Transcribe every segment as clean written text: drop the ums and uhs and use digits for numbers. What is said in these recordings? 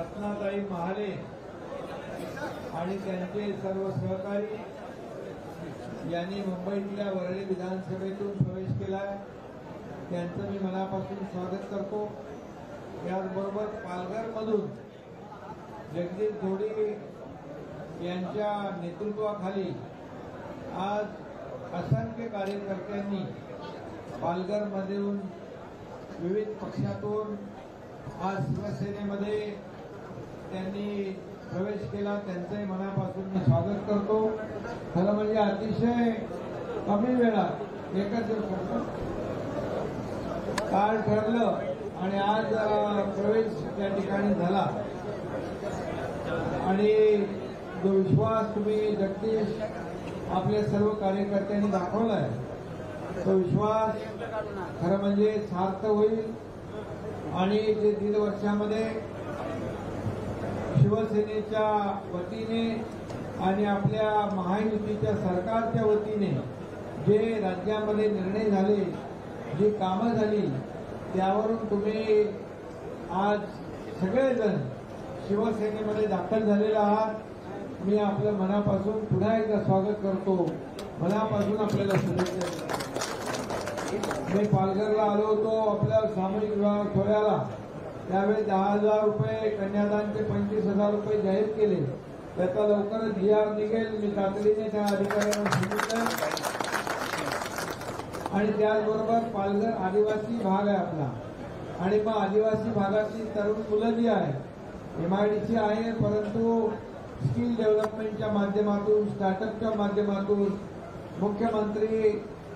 रत्नाताई महाले आणि त्यांचे सर्व सहकारी यांनी मुंबईतल्या वरळी विधानसभेतून प्रवेश केलाय, त्यांचं मी मनापासून स्वागत करतो। याचबरोबर पालघरमधून जगदीश धोडी यांच्या नेतृत्वाखाली आज असंख्य कार्यकर्त्यांनी पालघरमधून विविध पक्षातून आज शिवसेनेमध्ये त्यांनी प्रवेश केला, त्यांचंही मनापासून मी स्वागत करतो। खरं म्हणजे अतिशय कमी वेळात एकच काल ठरलं आणि आज प्रवेश त्या ठिकाणी झाला आणि जो विश्वास तुम्ही जगदीश आपल्या सर्व कार्यकर्त्यांनी दाखवलाय तो विश्वास खरं म्हणजे सार्थ होईल आणि ते 1.5 वर्षामध्ये शिवसेनेच्या वतीने आणि आपल्या महायुतीच्या सरकारच्या वतीने जे राज्यामध्ये निर्णय झाले, जी कामं झाली, त्यावरून तुम्ही आज सगळेजण शिवसेनेमध्ये दाखल झालेले आहात। मी आपलं मनापासून पुन्हा एकदा स्वागत करतो, मनापासून आपल्याला शुभेच्छा देतो। मी पालघरला आलो होतो आपल्या सामूहिक विवाह सोहळ्याला, त्यावेळी 10,000 रुपये कन्यादानचे 25,000 रुपये जाहीर केले। त्याचा लवकरच GR निघेल, मी तातडीने त्या अधिकाऱ्यांना सांगितलं। आणि त्याचबरोबर पालघर आदिवासी भाग आहे आपला, आणि मग आदिवासी भागातली तरुण मुलं जी आहे MIDC आहे, परंतु स्किल डेव्हलपमेंटच्या माध्यमातून, स्टार्टअपच्या माध्यमातून, मुख्यमंत्री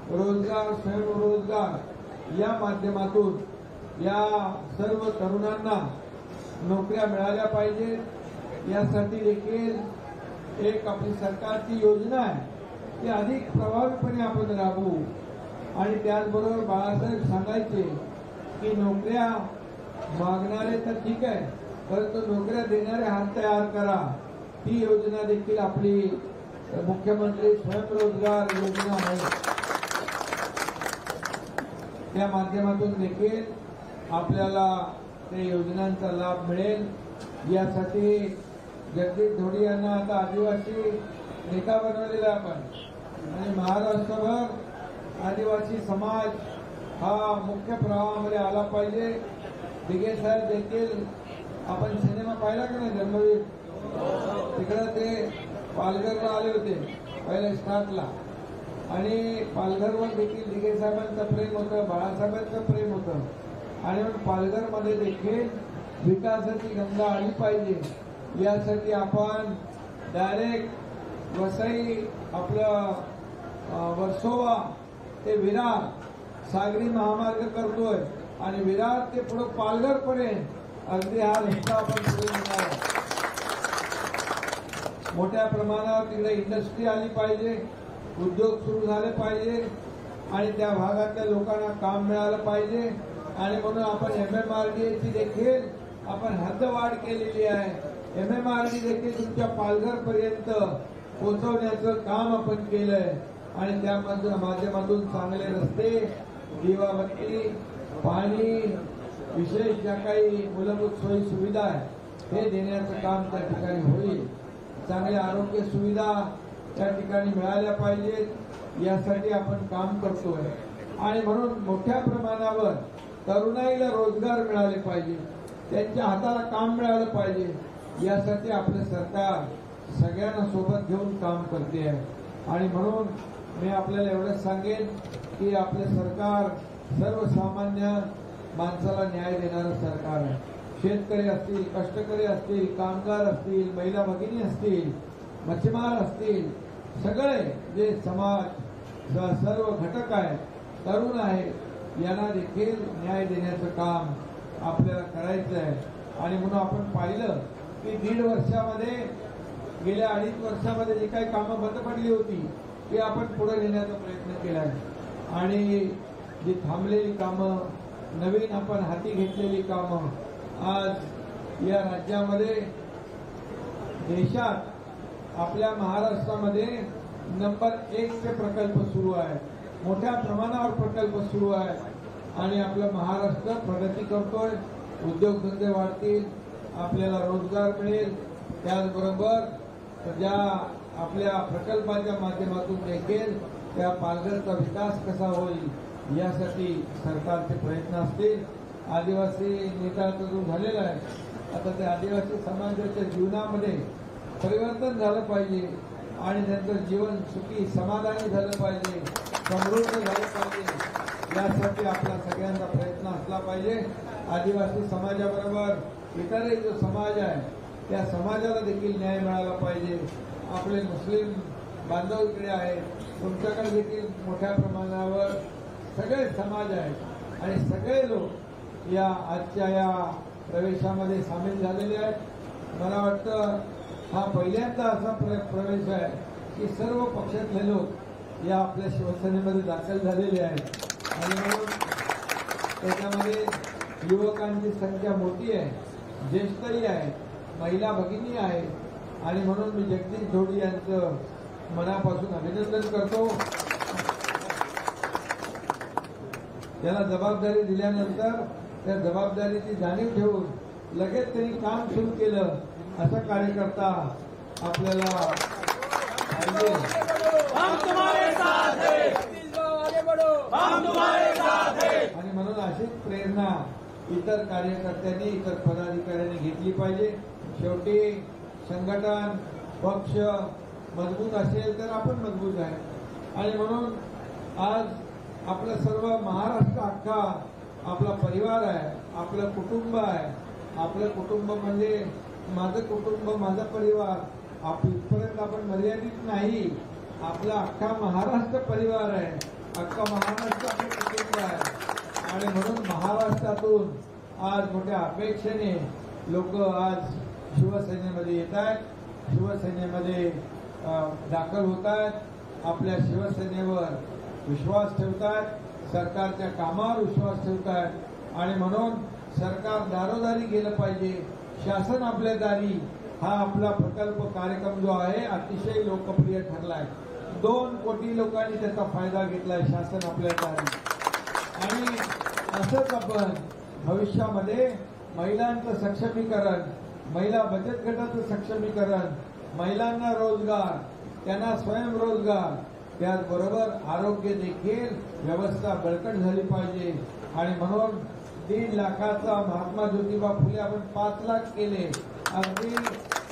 रोजगार स्वयंरोजगार या माध्यमातून या सर्व तरुणांना नोकऱ्या मिळाल्या पाहिजेत, यासाठी देखील एक आपली सरकारची योजना आहे ती अधिक प्रभावीपणे आपण राबवू। आणि त्याचबरोबर बाळासाहेब सांगायचे की नोकऱ्या मागणारे तर ठीक आहे, परंतु नोकऱ्या देणारे हात तयार करा। ती योजना देखील आपली मुख्यमंत्री स्वयंरोजगार योजना आहे, त्या माध्यमातून देखील आपल्याला त्या योजनांचा लाभ मिळेल। यासाठी जगदीश धोडी यांना आता आदिवासी नेता बनवलेला आपण, आणि महाराष्ट्रभर आदिवासी समाज हा मुख्य प्रवाहामध्ये आला पाहिजे। दिघे साहेब देखील, आपण सिनेमा पाहिला का नाही धर्मवीर, तिकडे ते पालघरला आले होते पहिल्या स्टार्टला, आणि पालघरवर देखील दिघे साहेबांचं प्रेम होतं, बाळासाहेबांचं प्रेम होतं, आणि म्हणून पालघरमध्ये देखील विकासाची गंगा आली पाहिजे। यासाठी आपण डायरेक्ट वसई आपलं वर्सोवा ते विरार सागरी महामार्ग करतोय, आणि विरार ते पुढे पालघरपर्यंत अगदी हा रस्ता आपण पुढे नेणार। मोठ्या प्रमाणावर तिकडे इंडस्ट्री आली पाहिजे, उद्योग सुरू झाले पाहिजे, आणि त्या भागातल्या लोकांना काम मिळालं पाहिजे। आणि म्हणून आपण MMRDA देखील आपण हद्दवाढ केलेली आहे। MMRD देखील तुमच्या पालघरपर्यंत पोहोचवण्याचं काम आपण केलंय, आणि त्या माध्यमातून चांगले रस्ते, दिवाबत्ती, पाणी, विशेष ज्या काही मूलभूत सोयी सुविधा आहे हे देण्याचं काम त्या ठिकाणी होईल। चांगल्या आरोग्य सुविधा त्या ठिकाणी मिळाल्या पाहिजेत, यासाठी आपण काम करतोय। आणि म्हणून मोठ्या प्रमाणावर तरुणाईला रोजगार मिळाले पाहिजे, त्यांच्या हाताला काम मिळालं पाहिजे, यासाठी आपलं सरकार सगळ्यांना सोबत घेऊन काम करते आहे। आणि म्हणून मी आपल्याला एवढंच सांगेन की आपले सरकार सर्वसामान्य माणसाला न्याय देणारं सरकार आहे। शेतकरी असतील, कष्टकरी असतील, कामगार असतील, महिला भगिनी असतील, मच्छीमार असतील, सगळे जे समाज सर्व घटक आहेत, तरुण आहेत, यांना देखील न्याय देण्याचं काम आपल्याला करायचं आहे। आणि म्हणून आपण पाहिलं की 1.5 वर्षामध्ये, गेल्या 2.5 वर्षामध्ये जी काही कामं बंद पडली होती ती आपण पुढे नेण्याचा प्रयत्न केला आहे, आणि जी थांबलेली कामं, नवीन आपण हाती घेतलेली कामं आज या राज्यामध्ये, देशात आपल्या महाराष्ट्रामध्ये नंबर 1 चे प्रकल्प सुरू आहेत, मोठ्या प्रमाणावर प्रकल्प सुरू आहेत, आणि आपलं महाराष्ट्र प्रगती करतोय, उद्योगधंदे वाढतील, आपल्याला रोजगार मिळेल, त्याचबरोबर ज्या आपल्या प्रकल्पाच्या माध्यमातून देखील त्या पालघरचा विकास कसा होईल यासाठी सरकारचे प्रयत्न असतील. आदिवासी नेत्याचा जो झालेला आहे, आता त्या आदिवासी समाजाच्या जीवनामध्ये परिवर्तन झालं पाहिजे आणि त्यांचं जीवन सुखी समाधानी झालं पाहिजे, समृद्ध झालं पाहिजे, यासाठी आपला सगळ्यांचा प्रयत्न असला पाहिजे. आदिवासी समाजाबरोबर इतरही जो समाज आहे त्या समाजाला देखील न्याय मिळाला पाहिजे. आपले मुस्लिम बांधव इकडे आहेत, तुमच्याकडे देखील मोठ्या प्रमाणावर सगळे समाज आहेत आणि सगळे लोक या आजच्या या प्रवेशामध्ये सामील झालेले आहेत. मला वाटतं हा पहिल्यांदा असा प्रवेश आहे की सर्व पक्षातले लोक या आपल्या शिवसेनेमध्ये दाखल झालेले आहेत आणि म्हणून त्याच्यामध्ये युवकांची संख्या मोठी आहे, ज्येष्ठही आहे, महिला भगिनी आहेत आणि म्हणून मी जगदीश जोडी यांचं मनापासून अभिनंदन करतो. त्याला जबाबदारी दिल्यानंतर त्या जबाबदारीची जाणीव ठेवून लगेच त्यांनी काम सुरू केलं. असा कार्यकर्ता आपल्याला पाहिजे आणि म्हणून अशीच प्रेरणा इतर कार्यकर्त्यांनी, इतर पदाधिकाऱ्यांनी घेतली पाहिजे. शेवटी संघटन पक्ष मजबूत असेल तर आपण मजबूत आहे आणि म्हणून आज आपलं सर्व महाराष्ट्र अख्खा आपला परिवार आहे, आपलं कुटुंब आहे. आपलं कुटुंब म्हणजे माझं कुटुंब, माझा परिवार, इथपर्यंत आपण मर्यादित नाही. आपला अख्खा महाराष्ट्र परिवार आहे, अख्खा महाराष्ट्र आपलं कुटुंब आहे आणि म्हणून महाराष्ट्रातून आज मोठ्या अपेक्षेने लोक आज शिवसेनेमध्ये येत आहेत, शिवसेनेमध्ये दाखल होत आहेत, आपल्या शिवसेनेवर विश्वास ठेवतात, सरकारच्या कामावर विश्वास ठेवतात आणि म्हणून सरकार दारोदारी गेलं पाहिजे, शासन आपल्या दारी हा आपला प्रकल्प कार्यक्रम जो आहे अतिशय लोकप्रिय ठरलाय. 2 कोटी लोकांनी त्याचा फायदा घेतलाय, शासन आपल्या दारी. आणि असंच आपण भविष्यामध्ये महिलांचं सक्षमीकरण, महिला बचत गटाचं सक्षमीकरण, महिलांना रोजगार, त्यांना स्वयंरोजगार, त्याचबरोबर आरोग्य देखील व्यवस्था बळकट झाली पाहिजे आणि म्हणून 1.5 लाखाचा महात्मा ज्योतिबा फुले आपण 5 लाख केले. अगदी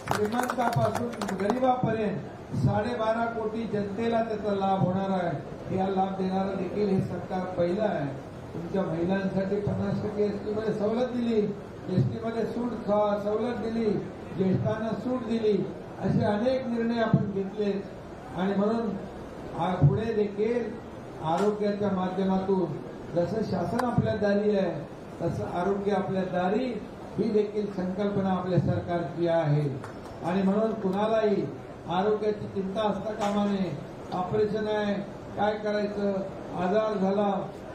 श्रीमंतापासून गरीबापर्यंत 12.5 कोटी जनतेला त्याचा लाभ होणार आहे. या लाभ देणारं देखील हे सरकार पहिलं आहे. तुमच्या महिलांसाठी 50% एसटीमध्ये सवलत दिली, एसटीमध्ये सवलत दिली, ज्येष्ठांना सूट दिली, असे अनेक निर्णय आपण घेतले आणि म्हणून पुढे देखील आरोग्याच्या माध्यमातून जसं शासन आपल्या दारी आहे तसं आरोग्य आपल्या दारी ही देखील संकल्पना आपल्या सरकारची आहे आणि म्हणून कुणालाही आरोग्याची चिंता असता कामा नये. ऑपरेशन आहे, काय करायचं, आजार झाला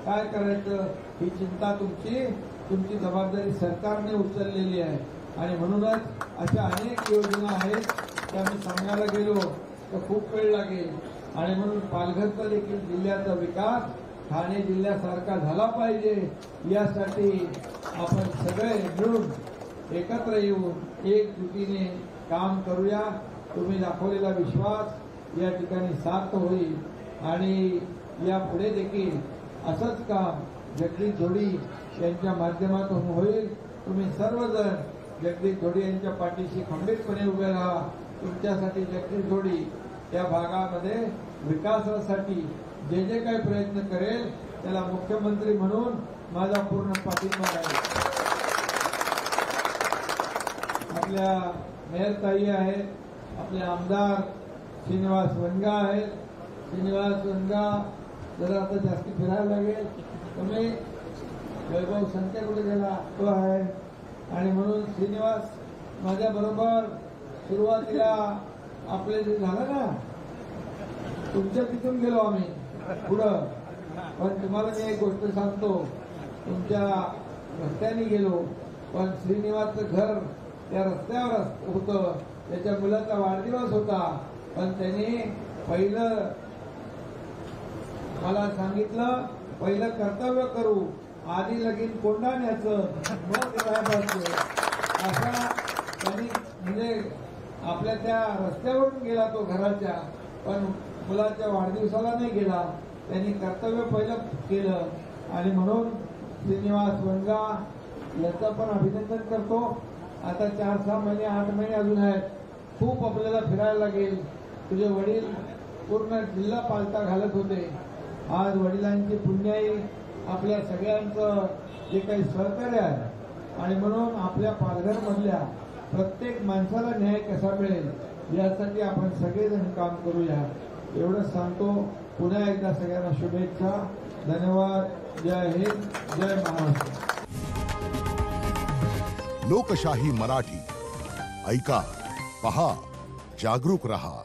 काय करायचं, ही चिंता तुमची जबाबदारी सरकारने उचललेली आहे आणि म्हणूनच अशा अनेक योजना आहेत त्या मी सांगायला गेलो तर खूप वेळ लागेल आणि म्हणून पालघरचा देखील जिल्ह्याचा विकास ठाणे जिल्ह्यासारखा झाला पाहिजे. यासाठी आपण सगळे मिळून एकत्र येऊन एकजुटीने काम करूया. तुम्ही दाखवलेला विश्वास या ठिकाणी सार्थ होईल आणि यापुढे देखील असंच काम जगदीश जोडी यांच्या माध्यमातून होईल. तुम्ही सर्वजण जगदीश जोडी यांच्या पाठीशी खंबीरपणे उभे राहा. तुमच्यासाठी जगदीश जोडी या भागामध्ये विकासासाठी जे जे काही प्रयत्न करेल त्याला मुख्यमंत्री म्हणून माझा पूर्ण पाठिंबा आहे. आपल्या मेयरताई आहेत, आपले आमदार श्रीनिवास वनगा आहेत. श्रीनिवास वनगा जरा आता जास्ती फिरायला लागेल. तुम्ही वैभव संख्या कुठे गेला तो आहे आणि म्हणून श्रीनिवास माझ्या बरोबर सुरुवातीला आपले जे झालं ना तुमच्या तिथून गेलो आम्ही पुढं. पण तुम्हाला मी एक गोष्ट सांगतो, तुमच्या रस्त्याने गेलो पण श्रीनिवासचं घर त्या रस्त्यावर होतं, त्याच्या मुलाचा वाढदिवस होता पण त्यांनी पहिलं मला सांगितलं पहिलं कर्तव्य करू, आधी लगीन कोंडाण्याचं मग राहायचं. असा त्यांनी म्हणजे आपल्या त्या रस्त्यावरून गेला तो घराच्या, पण मुलाच्या वाढदिवसाला नाही गेला. त्यांनी कर्तव्य पहिलं केलं आणि म्हणून श्रीनिवास वनगा याचं पण अभिनंदन करतो. आता 4-6 महिने 8 महिने अजून आहेत, खूप आपल्याला फिरायला लागेल. तुझे वडील पूर्ण जिल्हा पालथा घालत होते. आज वडिलांची पुण्याई आपल्या सगळ्यांचं जे काही सहकार्य आहे आणि म्हणून आपल्या पालघरमधल्या प्रत्येक माणसाला न्याय कसा मिळेल यासाठी आपण सगळेजण काम करूया एवढंच सांगतो. पुन्हा एकदा सगळ्यांना शुभेच्छा. धन्यवाद. जय हिंद, जय महाराष्ट्र. लोकशाही मराठी ऐका, पहा, जागरूक रहा.